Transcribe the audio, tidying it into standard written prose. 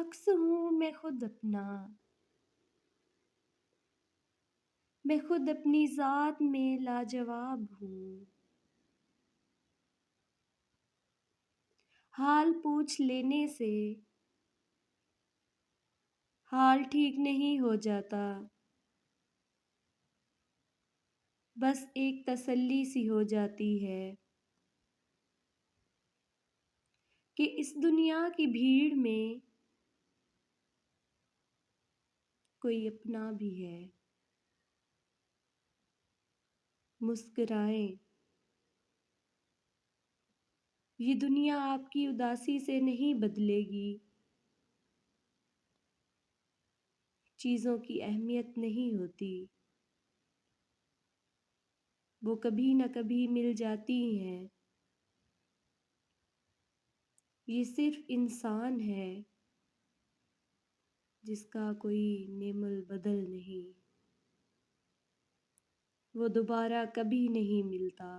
عکس ہوں میں خود اپنا، میں خود اپنی ذات میں لاجواب ہوں۔ حال پوچھ لینے سے حال ٹھیک نہیں ہو جاتا، بس ایک تسلی سی ہو جاتی ہے کہ اس دنیا کی بھیڑ میں کوئی اپنا بھی ہے۔ مسکرائیں، یہ دنیا آپ کی اداسی سے نہیں بدلے گی، چیزوں کی اہمیت نہیں ہوتی، وہ کبھی نہ کبھی مل جاتی ہیں، یہ صرف انسان ہے جس کا کوئی نعم البدل نہیں، وہ دوبارہ کبھی نہیں ملتا۔